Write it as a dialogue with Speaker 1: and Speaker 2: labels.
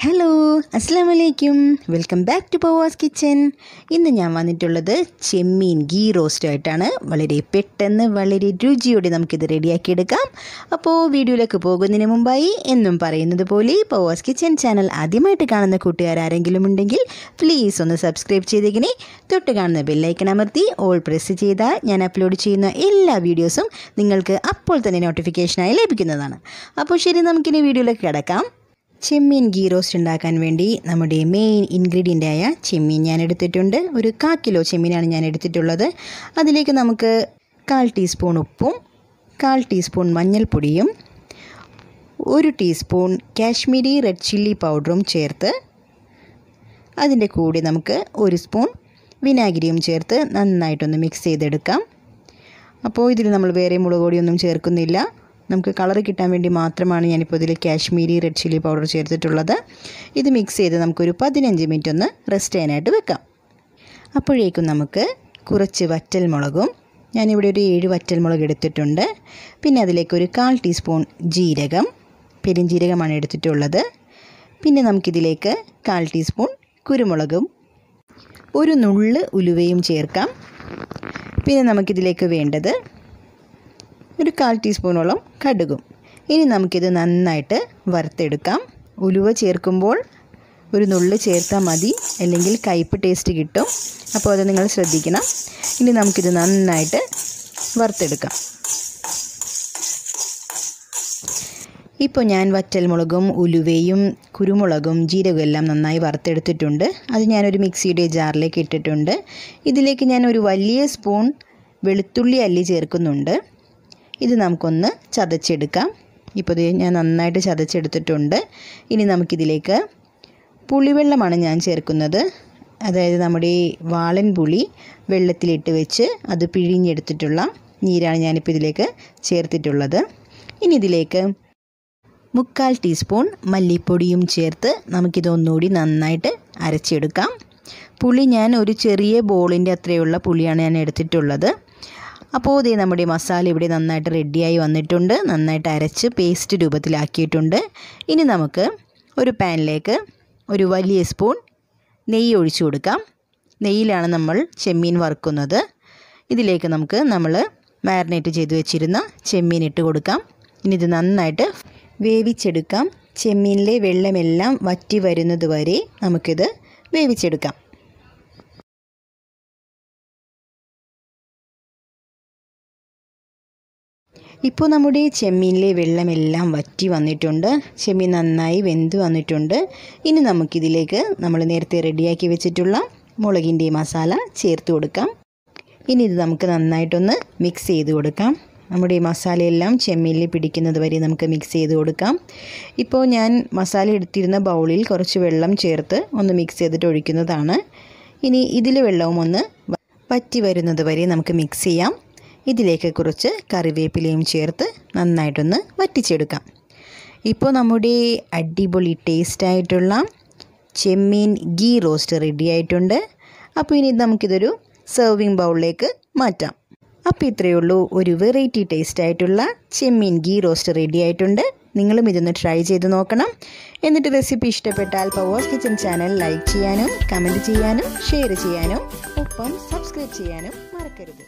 Speaker 1: Hello അസ്സലാമു അലൈക്കും welcome back to Pavas kitchen. ഇന്ന് ഞാൻ വന്നിട്ടുള്ളത് ചെമ്മീൻ ഗീ റോസ്റ്റ് ആയിട്ടാണ്. വളരെ പെട്ടെന്ന് വളരെ രുചിയോടെ നമുക്കിത് റെഡിയാക്കിയെടുക്കാം. അപ്പോൾ വീഡിയോയിലേക്ക് പോകുന്നതിന് മുമ്പായി എന്നും പറയുന്നത് പോലെ പവാസ് കിച്ചൻ ചാനൽ ആദ്യമായിട്ട് കാണുന്ന കൂട്ടുകാരെങ്കിലും ഉണ്ടെങ്കിൽ പ്ലീസ് ഒന്ന് സബ്സ്ക്രൈബ് ചെയ്തേക്കിനെ. തൊട്ട് കാണുന്ന ബെല്ലൈക്കൺ അമർത്തി ഓൾ പ്രസ് ചെയ്താൽ ഞാൻ അപ്ലോഡ് ചെയ്യുന്ന എല്ലാ വീഡിയോസും നിങ്ങൾക്ക് അപ്പോൾ തന്നെ നോട്ടിഫിക്കേഷനായി ലഭിക്കുന്നതാണ്. അപ്പോൾ ശരി, നമുക്കിനി വീഡിയോയിലേക്ക് കിടക്കാം. ചെമ്മീൻ ഗീ റോസ്റ്റ് ഉണ്ടാക്കാൻ വേണ്ടി നമ്മുടെ മെയിൻ ഇൻഗ്രീഡിയൻ്റായ ചെമ്മീൻ ഞാൻ എടുത്തിട്ടുണ്ട്. ഒരു 1/4 കിലോ ചെമ്മീനാണ് ഞാൻ എടുത്തിട്ടുള്ളത്. അതിലേക്ക് നമുക്ക് 1/4 ടീസ്പൂൺ ഉപ്പും 1/4 ടീസ്പൂൺ മഞ്ഞൾപ്പൊടിയും 1 ടീസ്പൂൺ കാശ്മീരി റെഡ് ചില്ലി പൗഡറും ചേർത്ത് അതിൻ്റെ കൂടെ നമുക്ക് 1 സ്പൂൺ വിനാഗിരിയും ചേർത്ത് നന്നായിട്ടൊന്ന് മിക്സ് ചെയ്തെടുക്കാം. അപ്പോൾ ഇതിൽ നമ്മൾ വേറെ മുളക് പൊടിയൊന്നും ചേർക്കുന്നില്ല. നമുക്ക് കളർ കിട്ടാൻ വേണ്ടി മാത്രമാണ് ഞാനിപ്പോൾ ഇതിൽ കാശ്മീരി റെഡ് ചില്ലി പൗഡർ ചേർത്തിട്ടുള്ളത്. ഇത് മിക്സ് ചെയ്ത് നമുക്കൊരു 15 മിനിറ്റ് ഒന്ന് റെസ്റ്റ് ചെയ്യാനായിട്ട് വെക്കാം. അപ്പോഴേക്കും നമുക്ക് കുറച്ച് വറ്റൽമുളകും, ഞാനിവിടെ ഒരു 7 വറ്റൽമുളക് എടുത്തിട്ടുണ്ട്. പിന്നെ അതിലേക്ക് ഒരു 1/4 ടീസ്പൂൺ ജീരകം, പെരിഞ്ജീരകമാണ് എടുത്തിട്ടുള്ളത്. പിന്നെ നമുക്കിതിലേക്ക് 1/4 ടീസ്പൂൺ കുരുമുളകും ഒരു നുള്ള് ഉലുവയും ചേർക്കാം. പിന്നെ നമുക്കിതിലേക്ക് വേണ്ടത് ഒരു 1/4 ടീസ്പൂണോളം കടുകും. ഇനി നമുക്കിത് നന്നായിട്ട് വറുത്തെടുക്കാം. ഉലുവ ചേർക്കുമ്പോൾ ഒരു നുള്ള് ചേർത്താൽ മതി, അല്ലെങ്കിൽ കയ്പ്പ് ടേസ്റ്റ് കിട്ടും. അപ്പോൾ അത് നിങ്ങൾ ശ്രദ്ധിക്കണം. ഇനി നമുക്കിത് നന്നായിട്ട് വറുത്തെടുക്കാം. ഇപ്പോൾ ഞാൻ വറ്റൽമുളകും ഉലുവയും കുരുമുളകും ജീരകവും എല്ലാം നന്നായി വറുത്തെടുത്തിട്ടുണ്ട്. അത് ഞാനൊരു മിക്സിയുടെ ജാറിലേക്ക് ഇട്ടിട്ടുണ്ട്. ഇതിലേക്ക് ഞാൻ ഒരു വലിയ സ്പൂൺ വെളുത്തുള്ളി അല്ലി ചേർക്കുന്നുണ്ട്. ഇത് നമുക്കൊന്ന് ചതച്ചെടുക്കാം. ഇപ്പോൾ ഇത് ഞാൻ നന്നായിട്ട് ചതച്ചെടുത്തിട്ടുണ്ട്. ഇനി നമുക്കിതിലേക്ക് പുളിവെള്ളമാണ് ഞാൻ ചേർക്കുന്നത്. അതായത് നമ്മുടെ വാളൻ പുളി വെള്ളത്തിലിട്ട് വെച്ച് അത് പിഴിഞ്ഞെടുത്തിട്ടുള്ള നീരാണ് ഞാനിപ്പോൾ ഇതിലേക്ക് ചേർത്തിട്ടുള്ളത്. ഇനി ഇതിലേക്ക് 1/4 ടീസ്പൂൺ മല്ലിപ്പൊടിയും ചേർത്ത് നമുക്കിതൊന്നുകൂടി നന്നായിട്ട് അരച്ചെടുക്കാം. പുളി ഞാൻ ഒരു ചെറിയ ബോളിൻ്റെ അത്രയുള്ള പുളിയാണ് ഞാൻ എടുത്തിട്ടുള്ളത്. അപ്പോൾ ഇതേ നമ്മുടെ മസാല ഇവിടെ നന്നായിട്ട് റെഡിയായി വന്നിട്ടുണ്ട്. നന്നായിട്ട് അരച്ച് പേസ്റ്റ് രൂപത്തിലാക്കിയിട്ടുണ്ട്. ഇനി നമുക്ക് ഒരു പാനിലേക്ക് ഒരു വലിയ സ്പൂൺ നെയ്യ് ഒഴിച്ചു കൊടുക്കാം. നെയ്യിലാണ് നമ്മൾ ചെമ്മീൻ വറുക്കുന്നത്. ഇതിലേക്ക് നമുക്ക് നമ്മൾ മാരിനേറ്റ് ചെയ്ത് വെച്ചിരുന്ന ചെമ്മീൻ ഇട്ട് കൊടുക്കാം. ഇനി ഇത് നന്നായിട്ട് വേവിച്ചെടുക്കാം. ചെമ്മീനിലെ വെള്ളമെല്ലാം വറ്റി വരുന്നത് വരെ നമുക്കിത് വേവിച്ചെടുക്കാം. ഇപ്പോൾ നമ്മുടെ ചെമ്മീനിലെ വെള്ളമെല്ലാം വറ്റി വന്നിട്ടുണ്ട്. ചെമ്മീൻ നന്നായി വെന്ത് വന്നിട്ടുണ്ട്. ഇനി നമുക്കിതിലേക്ക് നമ്മൾ നേരത്തെ റെഡിയാക്കി വെച്ചിട്ടുള്ള മുളകിൻ്റെ മസാല ചേർത്ത് കൊടുക്കാം. ഇനി ഇത് നമുക്ക് നന്നായിട്ടൊന്ന് മിക്സ് ചെയ്ത് കൊടുക്കാം. നമ്മുടെ ഈ മസാലയെല്ലാം ചെമ്മീനിൽ പിടിക്കുന്നത് വരെ നമുക്ക് മിക്സ് ചെയ്ത് കൊടുക്കാം. ഇപ്പോൾ ഞാൻ മസാല എടുത്തിരുന്ന ബൗളിൽ കുറച്ച് വെള്ളം ചേർത്ത് ഒന്ന് മിക്സ് ചെയ്തിട്ട് ഒഴിക്കുന്നതാണ്. ഇനി ഇതിൽ വെള്ളവും ഒന്ന് വറ്റി വരുന്നത് വരെ നമുക്ക് മിക്സ് ചെയ്യാം. ഇതിലേക്ക് കുറച്ച് കറിവേപ്പിലയും ചേർത്ത് നന്നായിട്ടൊന്ന് വറ്റിച്ചെടുക്കാം. ഇപ്പോൾ നമ്മുടെ അടിപൊളി ടേസ്റ്റായിട്ടുള്ള ചെമ്മീൻ ഗീ റോസ്റ്റ് റെഡി ആയിട്ടുണ്ട്. അപ്പോൾ ഇനി നമുക്കിതൊരു സെർവിങ് ബൗളിലേക്ക് മാറ്റാം. അപ്പോൾ ഇത്രയേ ഉള്ളൂ, ഒരു വെറൈറ്റി ടേസ്റ്റായിട്ടുള്ള ചെമ്മീൻ ഗീ റോസ്റ്റ് റെഡി ആയിട്ടുണ്ട്. നിങ്ങളും ഇതൊന്ന് ട്രൈ ചെയ്ത് നോക്കണം. എന്നിട്ട് റെസിപ്പി ഇഷ്ടപ്പെട്ടാൽ പവാസ് കിച്ചൻ ചാനൽ ലൈക്ക് ചെയ്യാനും കമൻറ്റ് ചെയ്യാനും ഷെയർ ചെയ്യാനും ഒപ്പം സബ്സ്ക്രൈബ് ചെയ്യാനും മറക്കരുത്.